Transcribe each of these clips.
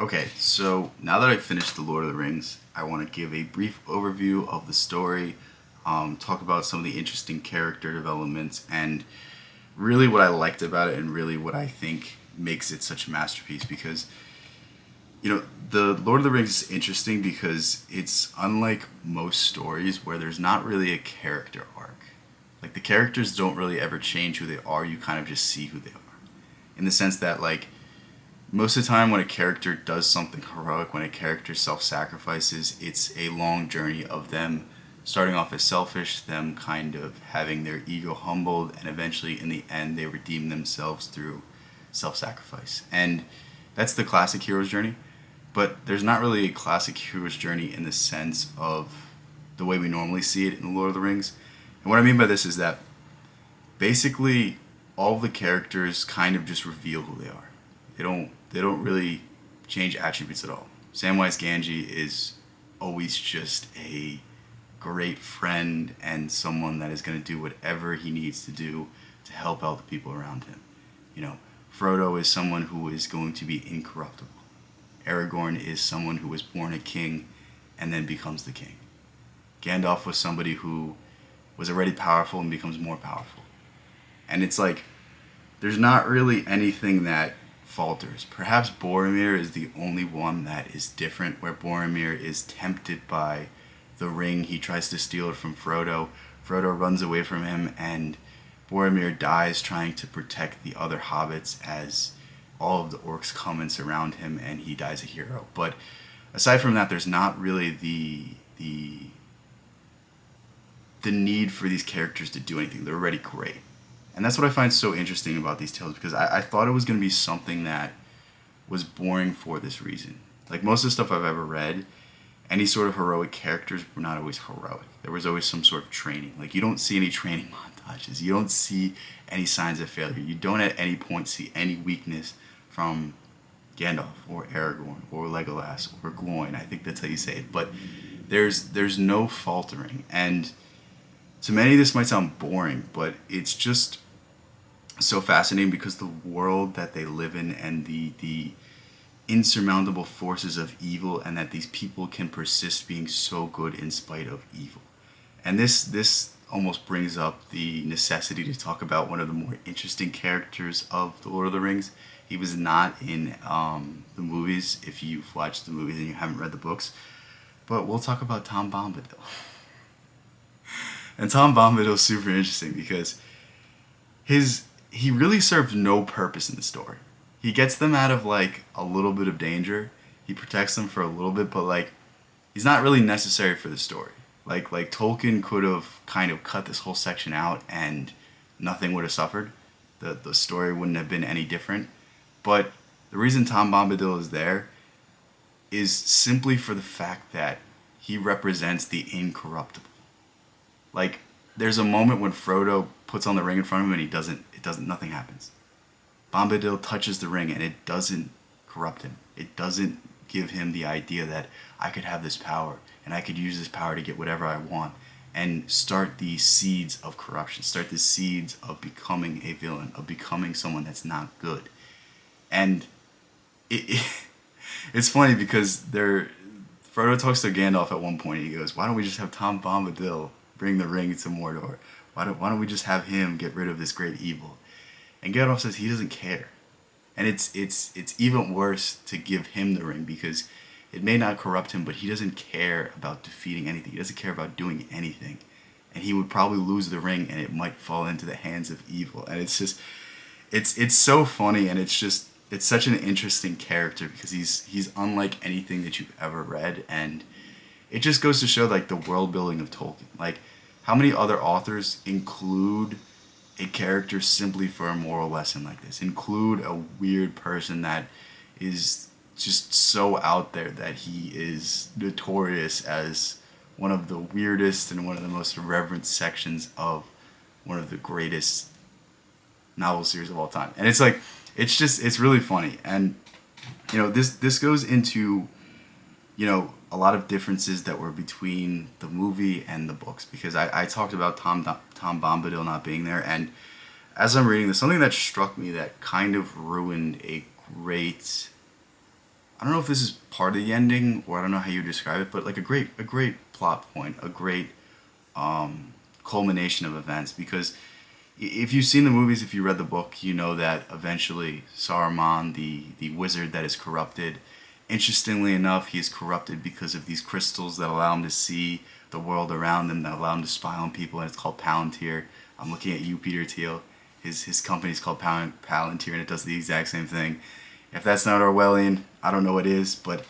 Okay, so now that I've finished The Lord of the Rings, I want to give a brief overview of the story, talk about some of the interesting character developments, and really what I liked about it, and really what I think makes it such a masterpiece. Because, The Lord of the Rings is interesting because it's unlike most stories where there's not really a character arc. Like, the characters don't really ever change who they are, you kind of just see who they are. In the sense that, like, most of the time when a character does something heroic, when a character self-sacrifices, it's a long journey of them starting off as selfish, them kind of having their ego humbled, and eventually in the end they redeem themselves through self-sacrifice. And that's the classic hero's journey. But there's not really a classic hero's journey in the sense of the way we normally see it in The Lord of the Rings. And what I mean by this is that basically all the characters kind of just reveal who they are. They don't really change attributes at all. Samwise Gamgee is always just a great friend and someone that is going to do whatever he needs to do to help out the people around him. You know, Frodo is someone who is going to be incorruptible. Aragorn is someone who was born a king and then becomes the king. Gandalf was somebody who was already powerful and becomes more powerful. And it's like, there's not really anything that falters. Perhaps Boromir is the only one that is different, where Boromir is tempted by the ring. He tries to steal it from Frodo. Frodo runs away from him, and Boromir dies trying to protect the other hobbits as all of the orcs come and surround him, and he dies a hero. But aside from that, there's not really the need for these characters to do anything. They're already great. And that's what I find so interesting about these tales, because I thought it was going to be something that was boring for this reason. Like most of the stuff I've ever read, any sort of heroic characters were not always heroic. There was always some sort of training. Like, you don't see any training montages. You don't see any signs of failure. You don't at any point see any weakness from Gandalf or Aragorn or Legolas or Gloin. I think that's how you say it. But there's no faltering. And to many, this might sound boring, but it's just so fascinating because the world that they live in and the insurmountable forces of evil, and that these people can persist being so good in spite of evil. And this almost brings up the necessity to talk about one of the more interesting characters of The Lord of the Rings. He was not in the movies, if you've watched the movies and you haven't read the books, but we'll talk about Tom Bombadil. And Tom Bombadil is super interesting because he really serves no purpose in the story. He gets them out of like a little bit of danger. He protects them for a little bit, but like he's not really necessary for the story. Like Tolkien could have kind of cut this whole section out and nothing would have suffered. The story wouldn't have been any different. But the reason Tom Bombadil is there is simply for the fact that he represents the incorruptible. Like, there's a moment when Frodo puts on the ring in front of him and nothing happens. Bombadil touches the ring and it doesn't corrupt him. It doesn't give him the idea that I could have this power and I could use this power to get whatever I want and start the seeds of corruption, start the seeds of becoming a villain, of becoming someone that's not good. And it's funny because Frodo talks to Gandalf at one point. He goes, "Why don't we just have Tom Bombadil bring the ring to Mordor? Why don't we just have him get rid of this great evil?" And Gandalf says he doesn't care. And it's even worse to give him the ring because it may not corrupt him, but he doesn't care about defeating anything. He doesn't care about doing anything. And he would probably lose the ring and it might fall into the hands of evil. And it's just it's so funny, and it's such an interesting character because he's unlike anything that you've ever read, and it just goes to show like the world building of Tolkien. Like, how many other authors include a character simply for a moral lesson like this? Include a weird person that is just so out there that he is notorious as one of the weirdest and one of the most irreverent sections of one of the greatest novel series of all time. And it's like, it's really funny. And, this goes into, a lot of differences that were between the movie and the books, because I talked about Tom Bombadil not being there, and as I'm reading this, something that struck me that kind of ruined a great I don't know if this is part of the ending or I don't know how you describe it, but like a great plot point, a great culmination of events. Because if you've seen the movies, if you read the book, you know that eventually Saruman, the wizard that is corrupted, interestingly enough, he is corrupted because of these crystals that allow him to see the world around him, that allow him to spy on people, and it's called Palantir. I'm looking at you, Peter Thiel. His company's called Palantir, and it does the exact same thing. If that's not Orwellian, I don't know what is. But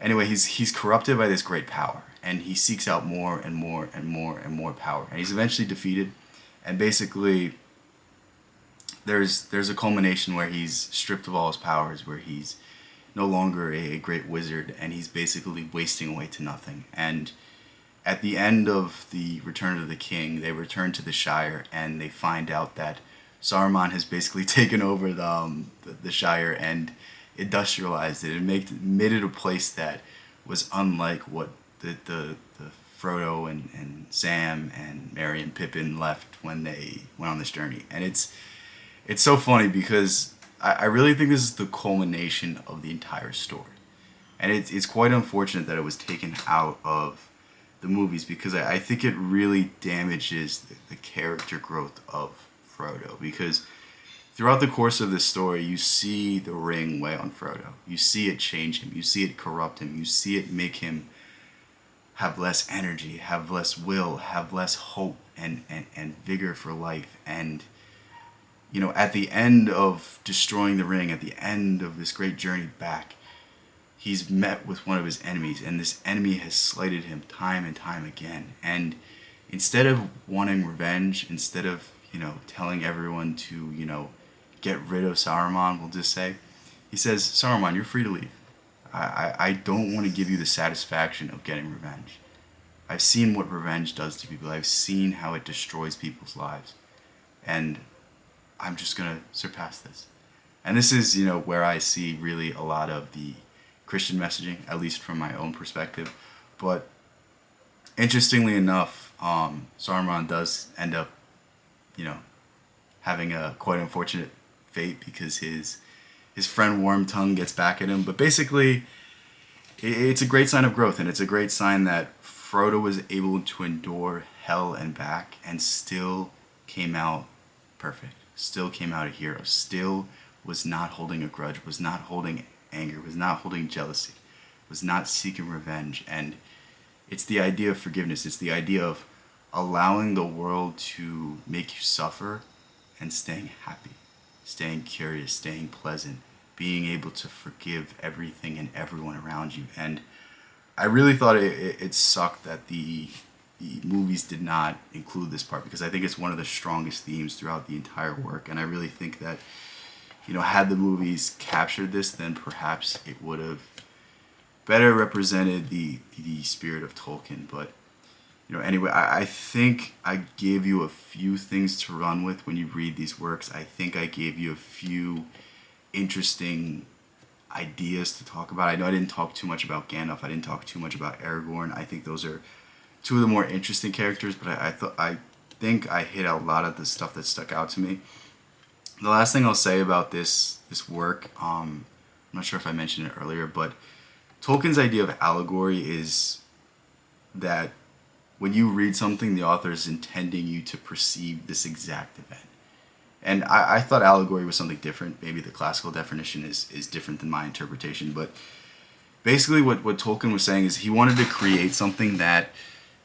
anyway, he's corrupted by this great power, and he seeks out more and more and more and more power, and he's eventually defeated. And basically, there's a culmination where he's stripped of all his powers, where he's no longer a great wizard, and he's basically wasting away to nothing. And at the end of the Return of the King, they return to the Shire, and they find out that Saruman has basically taken over the Shire and industrialized it and made it a place that was unlike what the Frodo and Sam and Merry and Pippin left when they went on this journey. And it's so funny because I really think this is the culmination of the entire story. And it's quite unfortunate that it was taken out of the movies because I think it really damages the character growth of Frodo. Because throughout the course of this story, you see the ring weigh on Frodo. You see it change him. You see it corrupt him. You see it make him have less energy, have less will, have less hope and vigor for life. And, you know, at the end of destroying the ring, at the end of this great journey back, he's met with one of his enemies, and this enemy has slighted him time and time again. And instead of wanting revenge, instead of, you know, telling everyone to, you know, get rid of Saruman, we'll just say, he says, Saruman, you're free to leave. I don't want to give you the satisfaction of getting revenge. I've seen what revenge does to people. I've seen how it destroys people's lives. And I'm just going to surpass this. And this is, you know, where I see really a lot of the Christian messaging, at least from my own perspective. But interestingly enough, Saruman does end up, you know, having a quite unfortunate fate because his friend Wormtongue gets back at him. But basically, it's a great sign of growth, and it's a great sign that Frodo was able to endure hell and back and still came out perfect, still came out a hero, still was not holding a grudge, was not holding anger, was not holding jealousy, was not seeking revenge. And it's the idea of forgiveness. It's the idea of allowing the world to make you suffer and staying happy, staying curious, staying pleasant, being able to forgive everything and everyone around you. And I really thought it sucked that the movies did not include this part, because I think it's one of the strongest themes throughout the entire work. And I really think that, you know, had the movies captured this, then perhaps it would have better represented the spirit of Tolkien. But, you know, anyway, I think I gave you a few things to run with when you read these works. I think I gave you a few interesting ideas to talk about. I know I didn't talk too much about Gandalf. I didn't talk too much about Aragorn. I think those are two of the more interesting characters, but I think I hit a lot of the stuff that stuck out to me. The last thing I'll say about this work, I'm not sure if I mentioned it earlier, but Tolkien's idea of allegory is that when you read something, the author is intending you to perceive this exact event. And I thought allegory was something different. Maybe the classical definition is different than my interpretation. But basically what Tolkien was saying is he wanted to create something that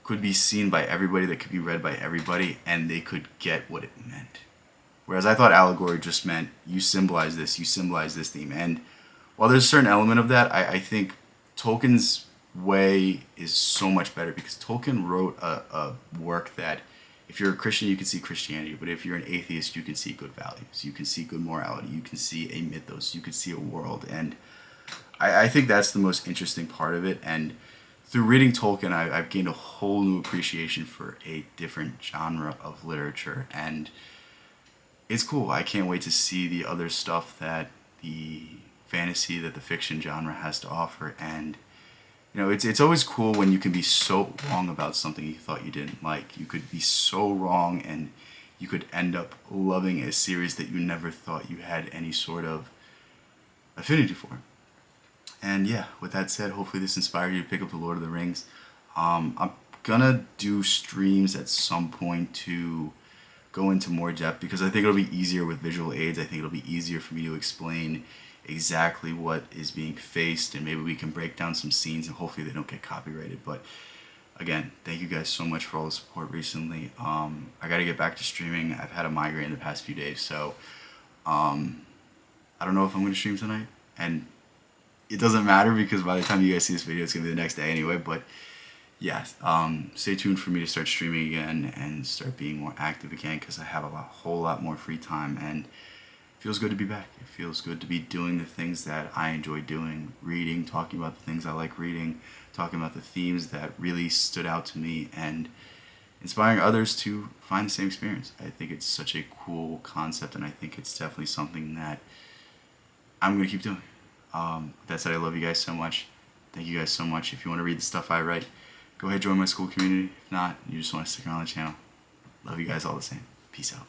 could be seen by everybody, that could be read by everybody, and they could get what it meant. Whereas I thought allegory just meant you symbolize this theme. And while there's a certain element of that, I think Tolkien's way is so much better, because Tolkien wrote a work that if you're a Christian, you can see Christianity, but if you're an atheist, you can see good values, you can see good morality, you can see a mythos, you can see a world. And I think that's the most interesting part of it. And through reading Tolkien, I've gained a whole new appreciation for a different genre of literature, and it's cool. I can't wait to see the other stuff that the fantasy, that the fiction genre has to offer. And you know, it's always cool when you can be so wrong about something you thought you didn't like. You could be so wrong and you could end up loving a series that you never thought you had any sort of affinity for. And yeah, with that said, hopefully this inspired you to pick up the Lord of the Rings. I'm gonna do streams at some point to go into more depth because I think it'll be easier with visual aids. I think it'll be easier for me to explain exactly what is being faced, and maybe we can break down some scenes and hopefully they don't get copyrighted. But again, thank you guys so much for all the support recently. I got to get back to streaming. I've had a migraine the past few days, so I don't know if I'm going to stream tonight. And it doesn't matter because by the time you guys see this video, it's going to be the next day anyway. But yeah, stay tuned for me to start streaming again and start being more active again because I have a whole lot more free time and it feels good to be back. It feels good to be doing the things that I enjoy doing, reading, talking about the things I like reading, talking about the themes that really stood out to me, and inspiring others to find the same experience. I think it's such a cool concept, and I think it's definitely something that I'm going to keep doing. With that said, I love you guys so much. Thank you guys so much. If you want to read the stuff I write, go ahead and join my school community. If not, you just want to stick around the channel. Love you guys all the same. Peace out.